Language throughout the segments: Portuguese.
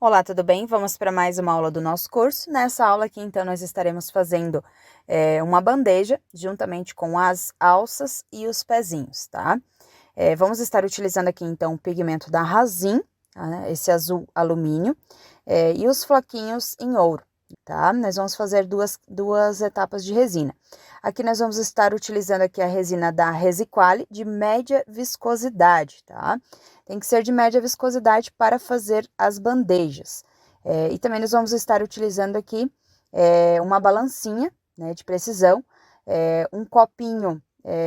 Olá, tudo bem? Vamos para mais uma aula do nosso curso. Nessa aula aqui, então, nós estaremos fazendo uma bandeja, juntamente com as alças e os pezinhos, tá? Vamos estar utilizando aqui, então, o pigmento da Razin, tá? Esse azul alumínio, e os floquinhos em ouro, tá? Nós vamos fazer duas etapas de resina. Aqui nós vamos estar utilizando aqui a resina da Resiquale de média viscosidade, tá? Tem que ser de média viscosidade para fazer as bandejas. E também nós vamos estar utilizando aqui uma balancinha, né, de precisão, um copinho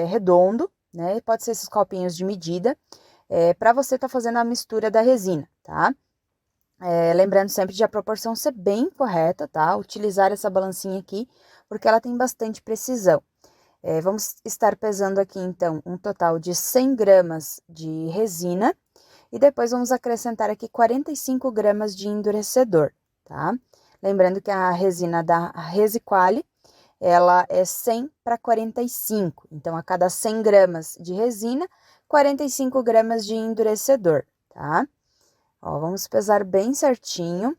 redondo, né? Pode ser esses copinhos de medida, para você estar fazendo a mistura da resina, tá? Lembrando sempre de a proporção ser bem correta, tá? Utilizar essa balancinha aqui, porque ela tem bastante precisão. Vamos estar pesando aqui, então, um total de 100 gramas de resina, e depois vamos acrescentar aqui 45 gramas de endurecedor, tá? Lembrando que a resina da Resiquale, ela é 100 para 45, então a cada 100 gramas de resina, 45 gramas de endurecedor, tá? Ó, vamos pesar bem certinho,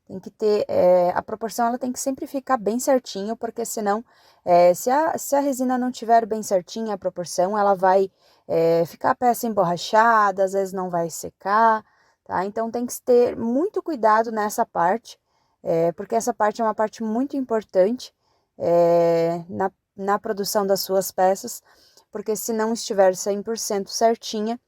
tem que ter, a proporção ela tem que sempre ficar bem certinho, porque senão, se a resina não tiver bem certinha a proporção, ela vai ficar a peça emborrachada, às vezes não vai secar, tá? Então tem que ter muito cuidado nessa parte, porque essa parte é uma parte muito importante na produção das suas peças, porque se não estiver 100% certinha,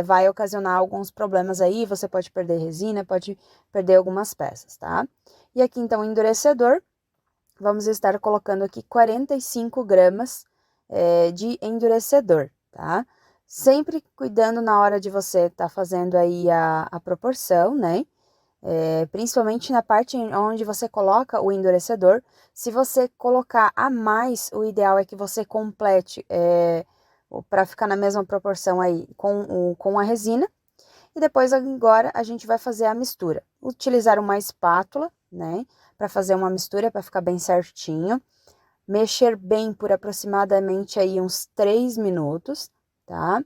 vai ocasionar alguns problemas aí, você pode perder resina, pode perder algumas peças, tá? E aqui, então, o endurecedor, vamos estar colocando aqui 45 gramas de endurecedor, tá? Sempre cuidando na hora de você estar fazendo aí a proporção, né? Principalmente na parte onde você coloca o endurecedor. Se você colocar a mais, o ideal é que você complete para ficar na mesma proporção aí com a resina. E depois agora a gente vai fazer a mistura. Utilizar uma espátula, né, para fazer uma mistura, para ficar bem certinho. Mexer bem por aproximadamente aí uns 3 minutos, tá?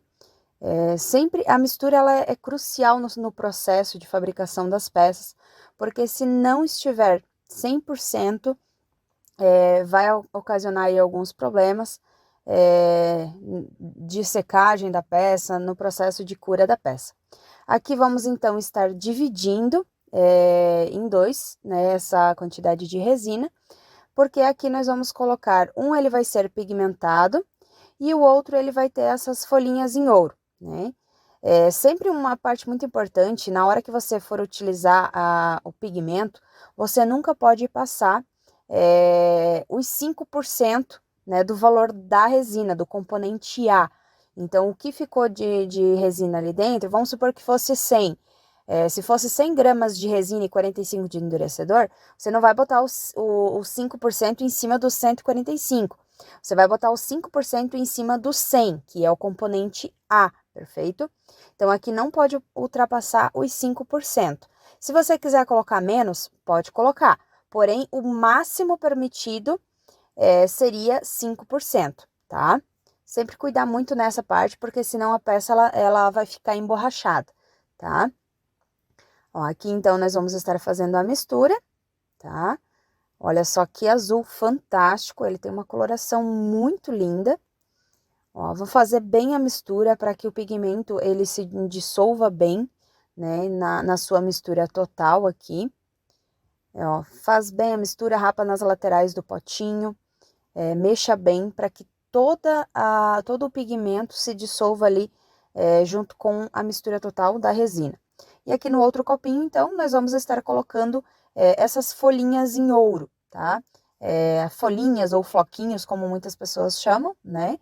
Sempre a mistura ela é crucial no processo de fabricação das peças, porque se não estiver 100%, vai ocasionar aí alguns problemas de secagem da peça, no processo de cura da peça. Aqui vamos então estar dividindo em dois, né, essa quantidade de resina, porque aqui nós vamos colocar, ele vai ser pigmentado e o outro ele vai ter essas folhinhas em ouro, né? Sempre uma parte muito importante, na hora que você for utilizar o pigmento, você nunca pode passar os 5%, né, do valor da resina, do componente A. Então, o que ficou de resina ali dentro, vamos supor que fosse 100. Se fosse 100 gramas de resina e 45 de endurecedor, você não vai botar o 5% em cima dos 145. Você vai botar os 5% em cima do 100, que é o componente A, perfeito? Então, aqui não pode ultrapassar os 5%. Se você quiser colocar menos, pode colocar. Porém, o máximo permitido seria 5%, tá? Sempre cuidar muito nessa parte, porque senão a peça ela vai ficar emborrachada, tá? Ó, aqui então nós vamos estar fazendo a mistura, tá? Olha só que azul fantástico, ele tem uma coloração muito linda. Ó, vou fazer bem a mistura para que o pigmento ele se dissolva bem, né, na sua mistura total aqui. Ó, faz bem a mistura, rapa nas laterais do potinho, mexa bem para que todo o pigmento se dissolva ali junto com a mistura total da resina. E aqui no outro copinho, então, nós vamos estar colocando essas folhinhas em ouro, tá? Folhinhas ou floquinhos, como muitas pessoas chamam, né?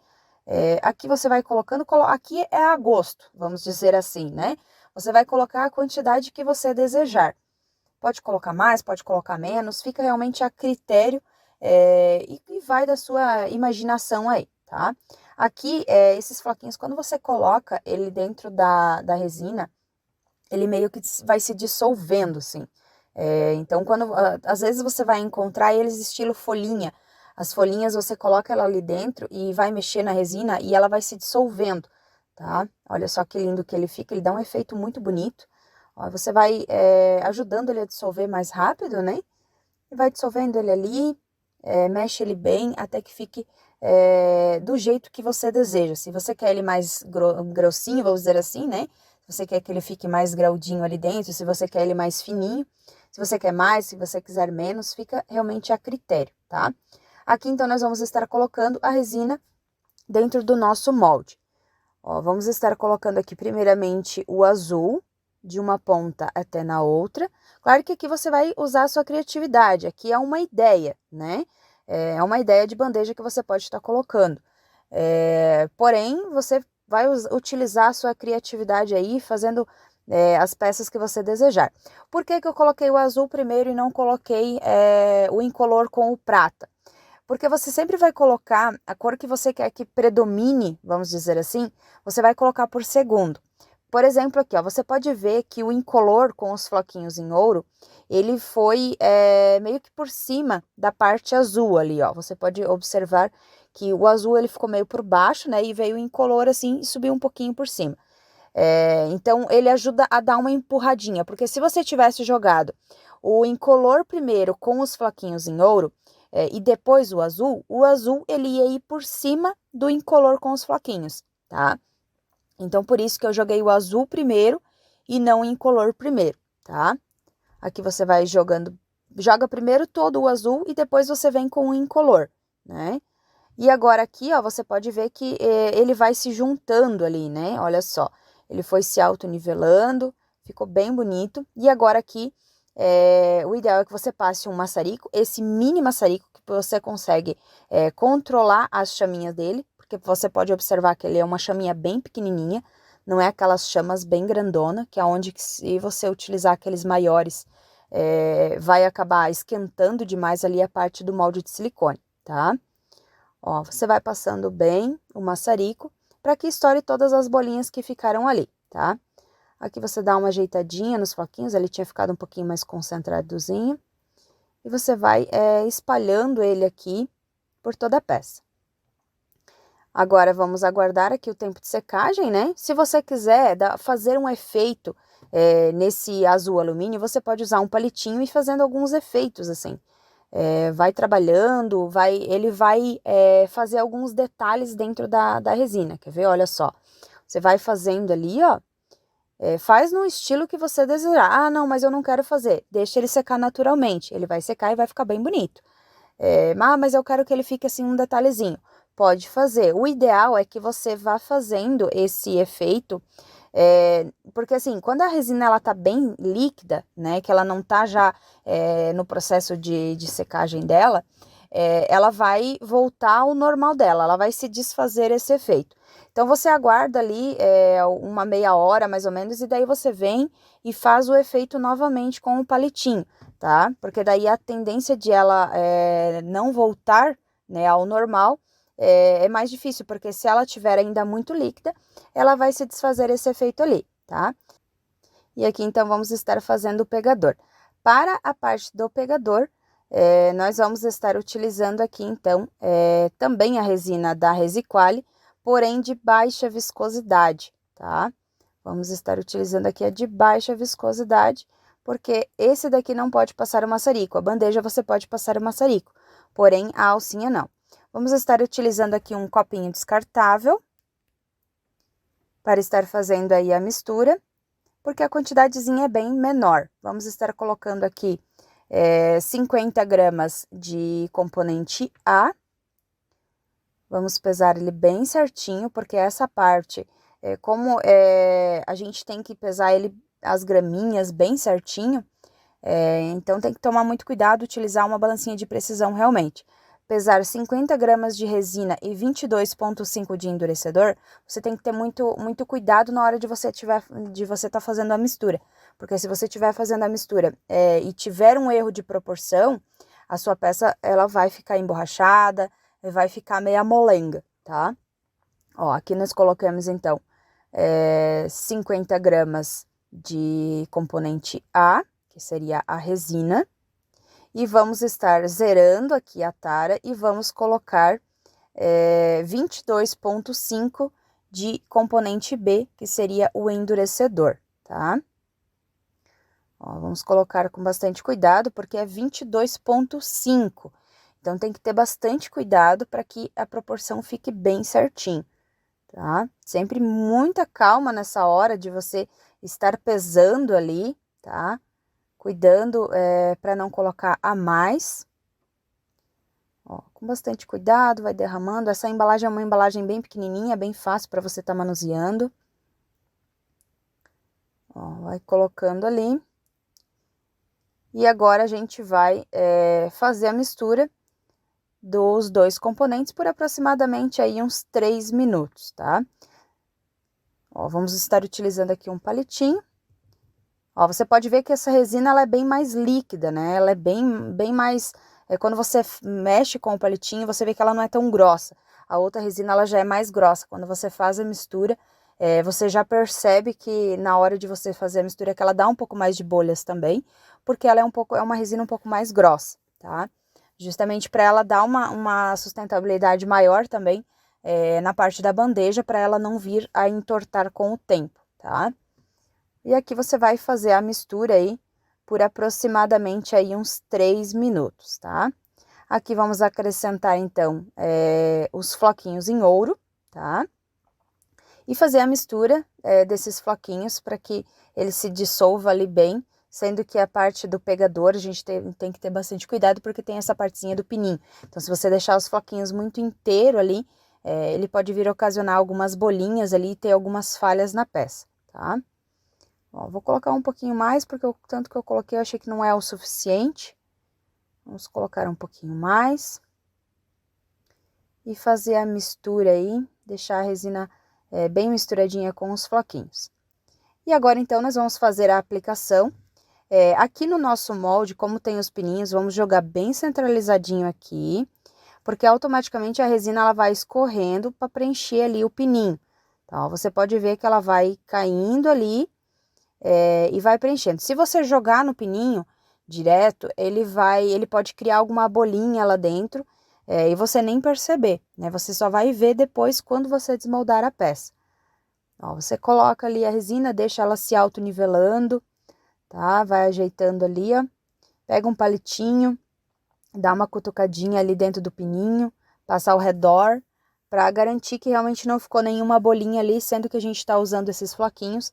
Aqui você vai colocando, aqui é a gosto, vamos dizer assim, né? Você vai colocar a quantidade que você desejar. Pode colocar mais, pode colocar menos, fica realmente a critério e vai da sua imaginação aí, tá? Aqui, esses floquinhos, quando você coloca ele dentro da resina, ele meio que vai se dissolvendo, assim. Então, às vezes você vai encontrar eles estilo folhinha. As folhinhas você coloca ela ali dentro e vai mexer na resina e ela vai se dissolvendo, tá? Olha só que lindo que ele fica, ele dá um efeito muito bonito. Ó, você vai ajudando ele a dissolver mais rápido, né? E vai dissolvendo ele ali, mexe ele bem até que fique do jeito que você deseja. Se você quer ele mais grossinho, vamos dizer assim, né? Se você quer que ele fique mais graudinho ali dentro, se você quer ele mais fininho, se você quer mais, se você quiser menos, fica realmente a critério, tá? Aqui, então, nós vamos estar colocando a resina dentro do nosso molde. Ó, vamos estar colocando aqui, primeiramente, o azul, de uma ponta até na outra. Claro que aqui você vai usar a sua criatividade, aqui é uma ideia, né? É uma ideia de bandeja que você pode estar colocando. Porém, você vai utilizar a sua criatividade aí, fazendo as peças que você desejar. Por que que eu coloquei o azul primeiro e não coloquei o incolor com o prata? Porque você sempre vai colocar a cor que você quer que predomine, vamos dizer assim, você vai colocar por segundo. Por exemplo, aqui, ó, você pode ver que o incolor com os floquinhos em ouro, ele foi meio que por cima da parte azul ali, ó. Você pode observar que o azul ele ficou meio por baixo, né? E veio o incolor assim e subiu um pouquinho por cima. Então, ele ajuda a dar uma empurradinha, porque se você tivesse jogado o incolor primeiro com os floquinhos em ouro, e depois o azul ele ia ir por cima do incolor com os floquinhos, tá? Então, por isso que eu joguei o azul primeiro e não o incolor primeiro, tá? Aqui você vai jogando, joga primeiro todo o azul e depois você vem com o incolor, né? E agora aqui, ó, você pode ver que ele vai se juntando ali, né? Olha só, ele foi se autonivelando, ficou bem bonito. E agora aqui, o ideal é que você passe um maçarico, esse mini maçarico que você consegue controlar as chaminhas dele, porque você pode observar que ele é uma chaminha bem pequenininha, não é aquelas chamas bem grandona, que é onde que se você utilizar aqueles maiores, vai acabar esquentando demais ali a parte do molde de silicone, tá? Ó, você vai passando bem o maçarico para que estoure todas as bolinhas que ficaram ali, tá? Aqui você dá uma ajeitadinha nos floquinhos, ele tinha ficado um pouquinho mais concentradozinho. E você vai espalhando ele aqui por toda a peça. Agora, vamos aguardar aqui o tempo de secagem, né? Se você quiser fazer um efeito nesse azul alumínio, você pode usar um palitinho e ir fazendo alguns efeitos, assim. Vai trabalhando, ele vai fazer alguns detalhes dentro da resina, quer ver? Olha só, você vai fazendo ali, ó, faz no estilo que você desejar. Ah, não, mas eu não quero fazer, deixa ele secar naturalmente, ele vai secar e vai ficar bem bonito. Mas eu quero que ele fique assim um detalhezinho. Pode fazer, o ideal é que você vá fazendo esse efeito, porque assim, quando a resina ela tá bem líquida, né, que ela não tá já no processo de secagem dela, ela vai voltar ao normal dela, ela vai se desfazer esse efeito. Então você aguarda ali uma meia hora mais ou menos, e daí você vem e faz o efeito novamente com o palitinho, tá? Porque daí a tendência de ela não voltar, né, ao normal é mais difícil, porque se ela tiver ainda muito líquida, ela vai se desfazer esse efeito ali, tá? E aqui, então, vamos estar fazendo o pegador. Para a parte do pegador, nós vamos estar utilizando aqui, então, também a resina da Resiquale, porém de baixa viscosidade, tá? Vamos estar utilizando aqui a de baixa viscosidade, porque esse daqui não pode passar o maçarico. A bandeja você pode passar o maçarico, porém a alcinha não. Vamos estar utilizando aqui um copinho descartável para estar fazendo aí a mistura, porque a quantidadezinha é bem menor. Vamos estar colocando aqui 50 gramas de componente A. Vamos pesar ele bem certinho, porque essa parte, como a gente tem que pesar ele, as graminhas bem certinho, então tem que tomar muito cuidado, utilizar uma balancinha de precisão realmente. Pesar 50 gramas de resina e 22,5 de endurecedor, você tem que ter muito, muito cuidado na hora de você estar fazendo a mistura. Porque se você estiver fazendo a mistura e tiver um erro de proporção, a sua peça ela vai ficar emborrachada, vai ficar meio molenga, tá? Ó, aqui nós colocamos então 50 gramas de componente A, que seria a resina, e vamos estar zerando aqui a tara e vamos colocar 22,5 de componente B, que seria o endurecedor, tá? Ó, vamos colocar com bastante cuidado, porque é 22,5. Então, tem que ter bastante cuidado para que a proporção fique bem certinho, tá? Sempre muita calma nessa hora de você estar pesando ali, tá? Cuidando para não colocar a mais. Ó, com bastante cuidado, vai derramando. Essa embalagem é uma embalagem bem pequenininha, bem fácil para você estar manuseando. Ó, vai colocando ali. E agora a gente vai fazer a mistura dos dois componentes por aproximadamente aí uns 3 minutos, tá? Ó, vamos estar utilizando aqui um palitinho. Ó, você pode ver que essa resina ela é bem mais líquida, né? Ela é bem mais... quando você mexe com o palitinho, você vê que ela não é tão grossa. A outra resina ela já é mais grossa. Quando você faz a mistura, você já percebe que na hora de você fazer a mistura que ela dá um pouco mais de bolhas também, porque ela é uma resina um pouco mais grossa, tá? Justamente para ela dar uma sustentabilidade maior também na parte da bandeja, para ela não vir a entortar com o tempo, tá? E aqui você vai fazer a mistura aí por aproximadamente aí uns 3 minutos, tá? Aqui vamos acrescentar, então, os floquinhos em ouro, tá? E fazer a mistura desses floquinhos para que ele se dissolva ali bem, sendo que a parte do pegador a gente tem que ter bastante cuidado porque tem essa partezinha do pininho. Então, se você deixar os floquinhos muito inteiro ali, ele pode vir a ocasionar algumas bolinhas ali e ter algumas falhas na peça, tá? Ó, vou colocar um pouquinho mais, porque o tanto que eu coloquei eu achei que não é o suficiente. Vamos colocar um pouquinho mais. E fazer a mistura aí, deixar a resina bem misturadinha com os floquinhos. E agora, então, nós vamos fazer a aplicação. Aqui no nosso molde, como tem os pininhos, vamos jogar bem centralizadinho aqui, porque automaticamente a resina ela vai escorrendo para preencher ali o pininho. Então, você pode ver que ela vai caindo ali, e vai preenchendo. Se você jogar no pininho direto, ele pode criar alguma bolinha lá dentro, e você nem perceber, né? Você só vai ver depois quando você desmoldar a peça. Ó, você coloca ali a resina, deixa ela se autonivelando, tá? Vai ajeitando ali, ó. Pega um palitinho, dá uma cutucadinha ali dentro do pininho, passa ao redor, para garantir que realmente não ficou nenhuma bolinha ali, sendo que a gente está usando esses floquinhos,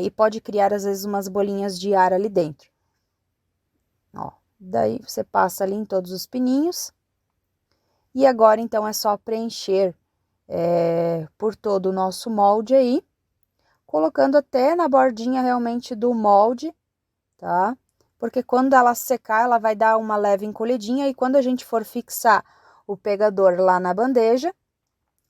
e pode criar às vezes umas bolinhas de ar ali dentro. Ó, daí você passa ali em todos os pininhos. E agora então é só preencher por todo o nosso molde aí, colocando até na bordinha realmente do molde, tá? Porque quando ela secar, ela vai dar uma leve encolhidinha e quando a gente for fixar o pegador lá na bandeja,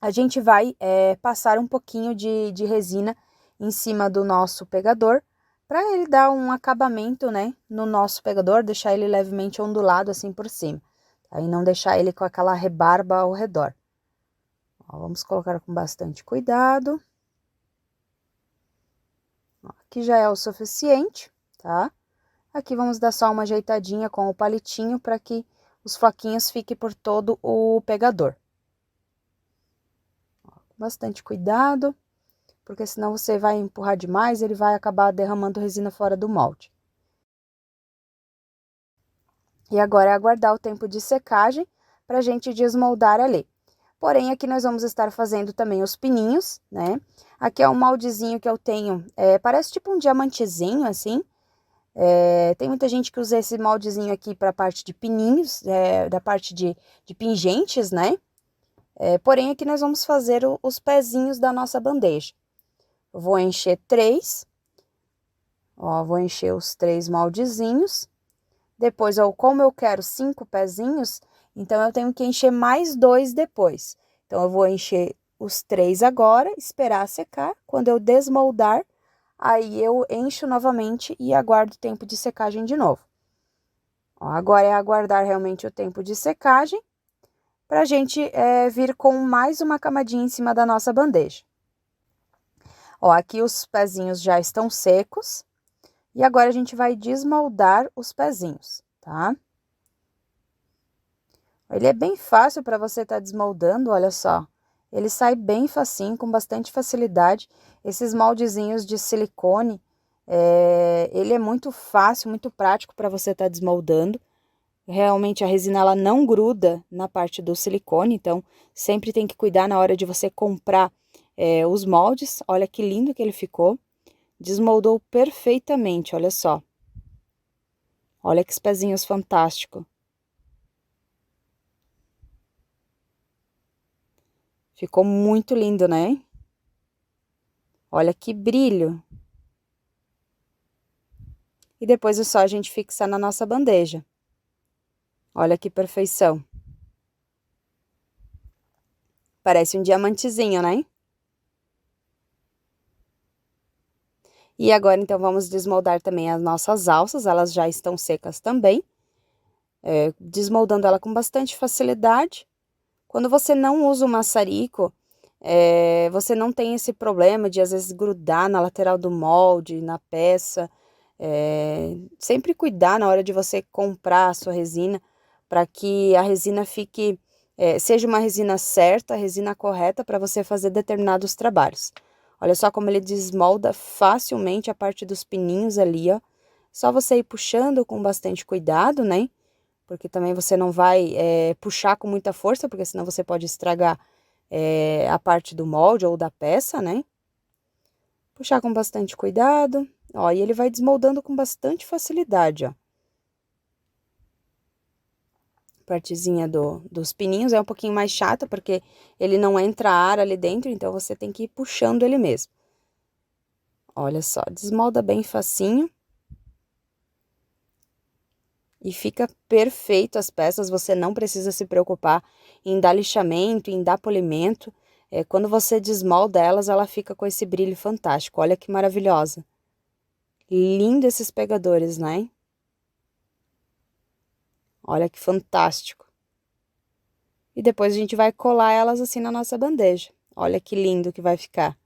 a gente vai passar um pouquinho de resina em cima do nosso pegador, para ele dar um acabamento, né, no nosso pegador, deixar ele levemente ondulado assim por cima, aí não deixar ele com aquela rebarba ao redor. Ó, vamos colocar com bastante cuidado. Ó, aqui já é o suficiente, tá? Aqui vamos dar só uma ajeitadinha com o palitinho para que os floquinhos fiquem por todo o pegador. Ó, com bastante cuidado, porque senão você vai empurrar demais, ele vai acabar derramando resina fora do molde. E agora é aguardar o tempo de secagem para a gente desmoldar ali. Porém, aqui nós vamos estar fazendo também os pininhos, né? Aqui é um moldezinho que eu tenho, parece tipo um diamantezinho, assim. Tem muita gente que usa esse moldezinho aqui para a parte de pininhos, da parte de pingentes, né? Porém, aqui nós vamos fazer os pezinhos da nossa bandeja. Eu vou encher 3. Ó, vou encher os 3 moldezinhos. Depois, como eu quero 5 pezinhos, então eu tenho que encher mais 2 depois. Então, eu vou encher os 3 agora, esperar secar. Quando eu desmoldar, aí eu encho novamente e aguardo o tempo de secagem de novo. Ó, agora é aguardar realmente o tempo de secagem, para a gente vir com mais uma camadinha em cima da nossa bandeja. Ó, aqui os pezinhos já estão secos. E agora a gente vai desmoldar os pezinhos, tá? Ele é bem fácil para você estar desmoldando, olha só. Ele sai bem facinho, com bastante facilidade. Esses moldezinhos de silicone, Ele é muito fácil, muito prático para você estar desmoldando. Realmente a resina ela não gruda na parte do silicone, então sempre tem que cuidar na hora de você comprar os moldes. Olha que lindo que ele ficou. Desmoldou perfeitamente, olha só. Olha que pezinhos fantástico. Ficou muito lindo, né? Olha que brilho. E depois é só a gente fixar na nossa bandeja. Olha que perfeição. Parece um diamantezinho, né? E agora, então, vamos desmoldar também as nossas alças, elas já estão secas também. Desmoldando ela com bastante facilidade. Quando você não usa o maçarico, você não tem esse problema de, às vezes, grudar na lateral do molde, na peça. Sempre cuidar na hora de você comprar a sua resina, para que a resina seja uma resina certa, a resina correta para você fazer determinados trabalhos. Olha só como ele desmolda facilmente a parte dos pininhos ali, ó. Só você ir puxando com bastante cuidado, né? Porque também você não vai puxar com muita força, porque senão você pode estragar a parte do molde ou da peça, né? Puxar com bastante cuidado, ó, e ele vai desmoldando com bastante facilidade, ó. Partezinha dos pininhos é um pouquinho mais chata, porque ele não entra ar ali dentro, então você tem que ir puxando ele mesmo. Olha só, desmolda bem facinho. E fica perfeito as peças, você não precisa se preocupar em dar lixamento, em dar polimento. Quando você desmolda elas, ela fica com esse brilho fantástico. Olha que maravilhosa. Lindo esses pegadores, né? Olha que fantástico. E depois a gente vai colar elas assim na nossa bandeja. Olha que lindo que vai ficar.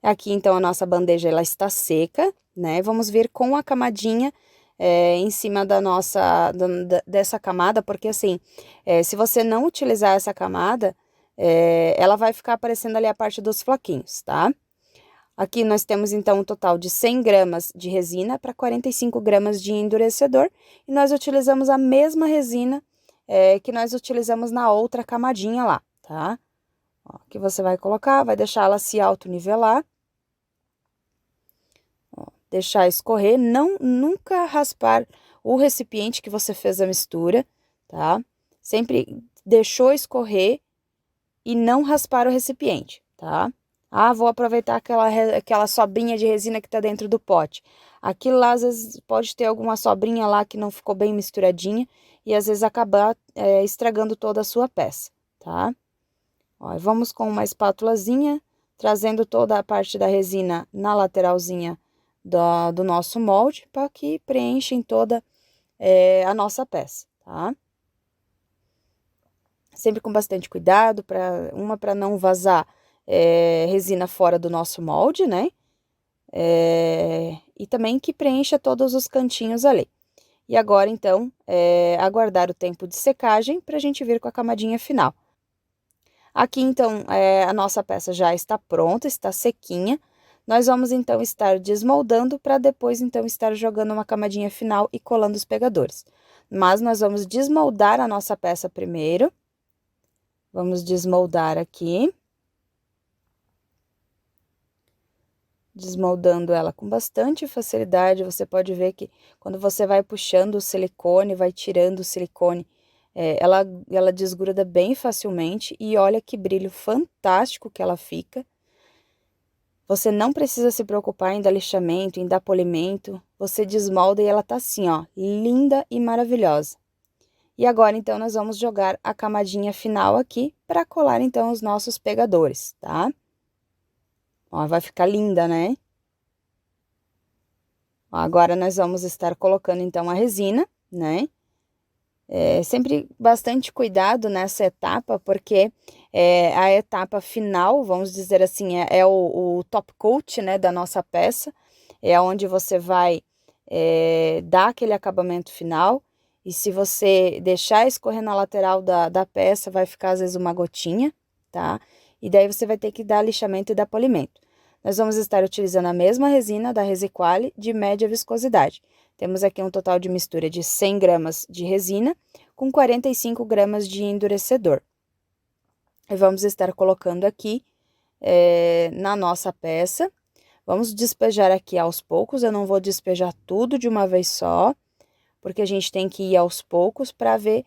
Aqui, então, a nossa bandeja, ela está seca, né? Vamos vir com a camadinha em cima dessa camada, porque assim, se você não utilizar essa camada, ela vai ficar aparecendo ali a parte dos floquinhos, tá? Aqui nós temos, então, um total de 100 gramas de resina para 45 gramas de endurecedor. E nós utilizamos a mesma resina que nós utilizamos na outra camadinha lá, tá? Ó, que você vai colocar, vai deixar ela se autonivelar. Ó, deixar escorrer, nunca raspar o recipiente que você fez a mistura, tá? Sempre deixou escorrer e não raspar o recipiente, tá? Ah, vou aproveitar aquela sobrinha de resina que tá dentro do pote. Aquilo lá, às vezes, pode ter alguma sobrinha lá que não ficou bem misturadinha e às vezes acabar estragando toda a sua peça, tá? Ó, vamos com uma espátulazinha, trazendo toda a parte da resina na lateralzinha do nosso molde, para que preenchem toda a nossa peça, tá? Sempre com bastante cuidado, para não vazar resina fora do nosso molde, né? E também que preencha todos os cantinhos ali. E agora, então, aguardar o tempo de secagem para a gente vir com a camadinha final. Aqui, então, a nossa peça já está pronta, está sequinha. Nós vamos, então, estar desmoldando para depois, então, estar jogando uma camadinha final e colando os pegadores. Mas nós vamos desmoldar a nossa peça primeiro. Vamos desmoldar aqui. Desmoldando ela com bastante facilidade. Você pode ver que quando você vai puxando o silicone, vai tirando o silicone, ela desgruda bem facilmente. E olha que brilho fantástico que ela fica. Você não precisa se preocupar em dar lixamento, em dar polimento. Você desmolda e ela tá assim, ó, linda e maravilhosa. E agora, então, nós vamos jogar a camadinha final aqui para colar, então, os nossos pegadores, tá? Ó, vai ficar linda, né? Ó, agora, nós vamos estar colocando, então, a resina, né? Sempre bastante cuidado nessa etapa, porque a etapa final, vamos dizer assim, é o top coat, né, da nossa peça. É onde você vai dar aquele acabamento final. E se você deixar escorrer na lateral da peça, vai ficar às vezes uma gotinha, tá? E daí você vai ter que dar lixamento e dar polimento. nós vamos estar utilizando a mesma resina da Resiquale de média viscosidade. Temos aqui um total de mistura de 100 gramas de resina com 45 gramas de endurecedor. E vamos estar colocando aqui na nossa peça. Vamos despejar aqui aos poucos, eu não vou despejar tudo de uma vez só, porque a gente tem que ir aos poucos para ver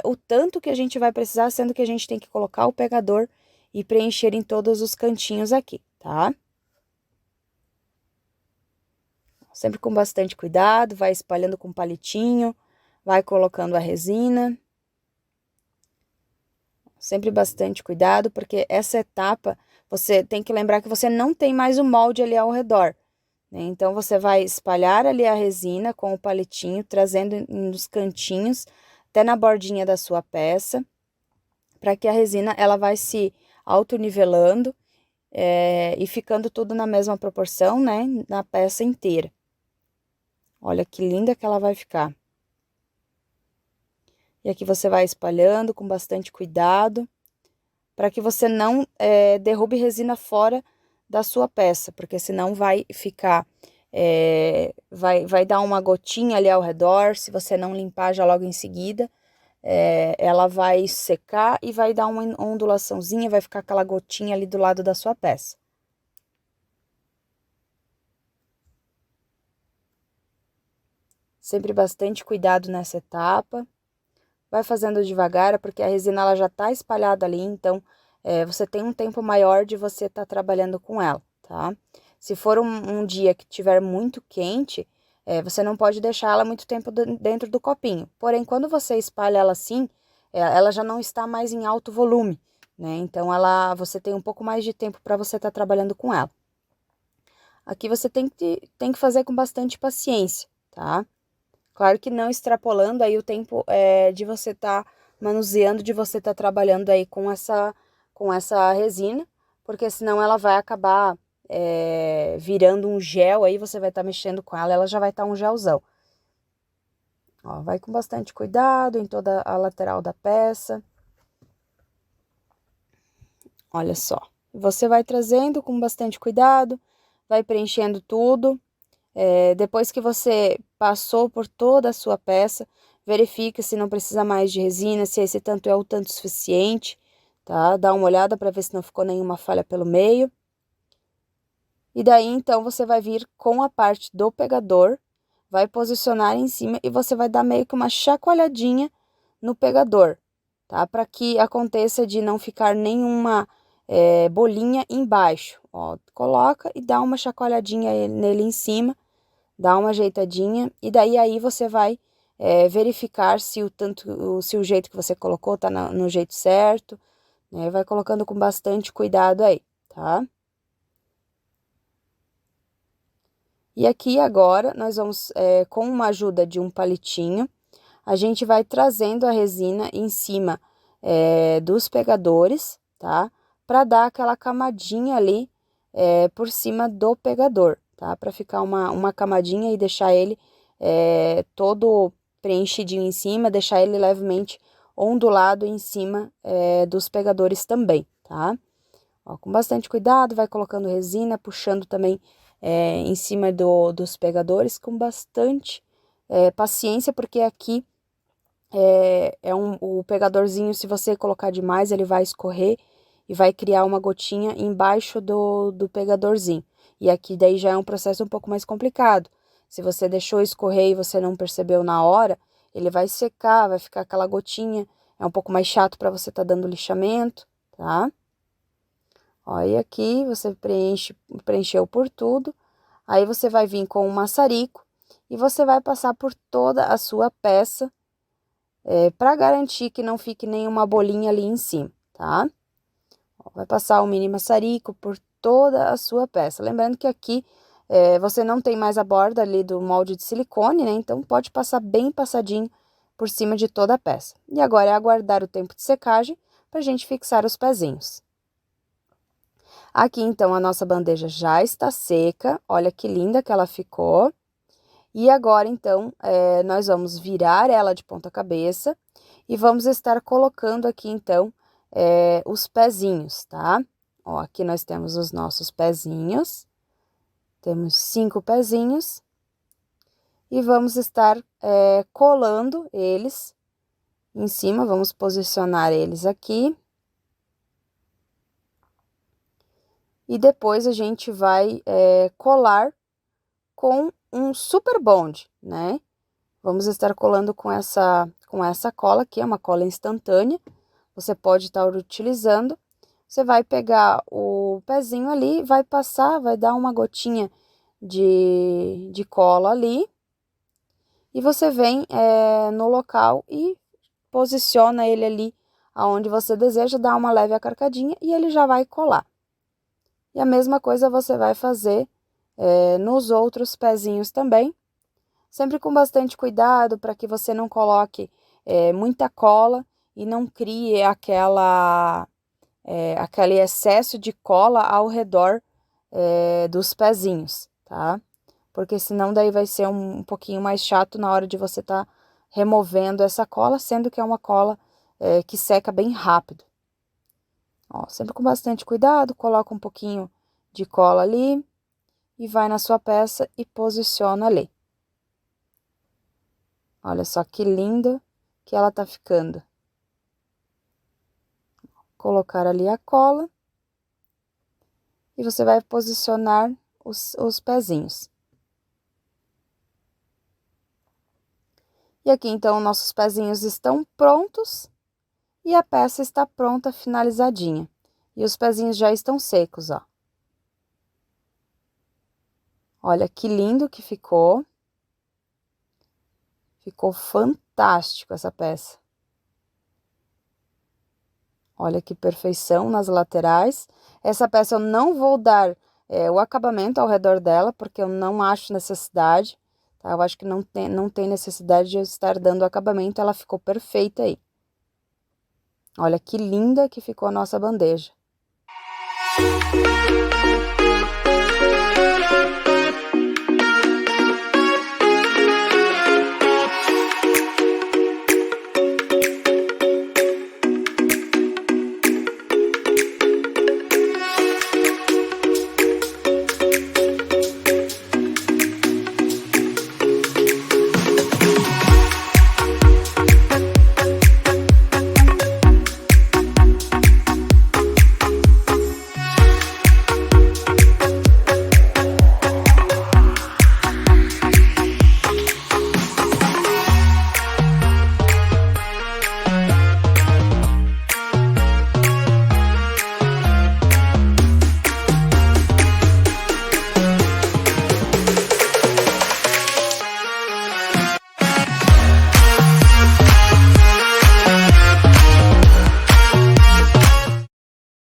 o tanto que a gente vai precisar, sendo que a gente tem que colocar o pegador e preencher em todos os cantinhos aqui, tá? Sempre com bastante cuidado, vai espalhando com palitinho, vai colocando a resina. Sempre bastante cuidado, porque essa etapa, você tem que lembrar que você não tem mais o molde ali ao redor, né? Então, você vai espalhar ali a resina com o palitinho, trazendo nos cantinhos, até na bordinha da sua peça, para que a resina, ela vai se autonivelando e ficando tudo na mesma proporção, né, na peça inteira. Olha que linda que ela vai ficar. E aqui você vai espalhando com bastante cuidado, para que você não derrube resina fora da sua peça, porque senão vai ficar, vai dar uma gotinha ali ao redor, se você não limpar já logo em seguida, ela vai secar e vai dar uma ondulaçãozinha, vai ficar aquela gotinha ali do lado da sua peça. Sempre bastante cuidado nessa etapa. Vai fazendo devagar, porque a resina ela já tá espalhada ali, então você tem um tempo maior de você estar trabalhando com ela, tá? Se for um dia que tiver muito quente, você não pode deixar ela muito tempo dentro do copinho. Porém, quando você espalha ela assim, ela já não está mais em alto volume, né? Então, você tem um pouco mais de tempo para você estar trabalhando com ela. Aqui você tem que fazer com bastante paciência, tá? Claro que não extrapolando aí o tempo de você estar manuseando, de você estar trabalhando aí com essa resina, porque senão ela vai acabar virando um gel, aí você vai estar mexendo com ela já vai estar um gelzão. Ó, vai com bastante cuidado em toda a lateral da peça. Olha só. Você vai trazendo com bastante cuidado, vai preenchendo tudo. Depois que você passou por toda a sua peça, verifique se não precisa mais de resina, se esse tanto é o tanto suficiente, tá? Dá uma olhada para ver se não ficou nenhuma falha pelo meio. E daí, então, você vai vir com a parte do pegador, vai posicionar em cima e você vai dar meio que uma chacoalhadinha no pegador, tá? Para que aconteça de não ficar nenhuma bolinha embaixo. Ó, coloca e dá uma chacoalhadinha nele em cima, dá uma ajeitadinha, e daí aí você vai verificar se o jeito que você colocou tá no jeito certo, né? Vai colocando com bastante cuidado aí, tá? E aqui agora, nós vamos, com uma ajuda de um palitinho, a gente vai trazendo a resina em cima dos pegadores, tá? Para dar aquela camadinha ali por cima do pegador, tá? Para ficar uma camadinha e deixar ele todo preenchidinho em cima, deixar ele levemente ondulado em cima dos pegadores também, tá? Ó, com bastante cuidado, vai colocando resina, puxando também em cima dos pegadores com bastante paciência, porque aqui o pegadorzinho, se você colocar demais, ele vai escorrer e vai criar uma gotinha embaixo do pegadorzinho. E aqui daí já é um processo um pouco mais complicado. Se você deixou escorrer e você não percebeu na hora, ele vai secar, vai ficar aquela gotinha. É um pouco mais chato para você estar dando lixamento, tá? Ó, e aqui você preencheu por tudo. Aí você vai vir com um maçarico e você vai passar por toda a sua peça para garantir que não fique nenhuma bolinha ali em cima, tá? Ó, vai passar o mini maçarico por toda a sua peça. Lembrando que aqui você não tem mais a borda ali do molde de silicone, né? Então pode passar bem passadinho por cima de toda a peça. E agora é aguardar o tempo de secagem para a gente fixar os pezinhos. Aqui, então, a nossa bandeja já está seca. Olha que linda que ela ficou. E agora, então, nós vamos virar ela de ponta cabeça e vamos estar colocando aqui, então, os pezinhos, tá? Ó, aqui nós temos os nossos pezinhos. Temos 5 pezinhos. E vamos estar colando eles em cima. Vamos posicionar eles aqui. E depois a gente vai colar com um super bond, né? Vamos estar colando com essa cola aqui, é uma cola instantânea. Você pode estar utilizando. Você vai pegar o pezinho ali, vai passar, vai dar uma gotinha de cola ali. E você vem no local e posiciona ele ali aonde você deseja, dá uma leve acarcadinha e ele já vai colar. E a mesma coisa você vai fazer nos outros pezinhos também, sempre com bastante cuidado para que você não coloque muita cola e não crie aquele excesso de cola ao redor dos pezinhos, tá? Porque senão daí vai ser um pouquinho mais chato na hora de você estar removendo essa cola, sendo que é uma cola que seca bem rápido. Ó, sempre com bastante cuidado, coloca um pouquinho de cola ali e vai na sua peça e posiciona ali. Olha só que linda que ela tá ficando. Colocar ali a cola e você vai posicionar os pezinhos. E aqui então nossos pezinhos estão prontos e a peça está pronta, finalizadinha. E os pezinhos já estão secos, ó. Olha que lindo que ficou. Ficou fantástico essa peça. Olha que perfeição nas laterais. Essa peça eu não vou dar o acabamento ao redor dela, porque eu não acho necessidade, tá? Eu acho que não tem necessidade de eu estar dando acabamento, ela ficou perfeita aí. Olha que linda que ficou a nossa bandeja.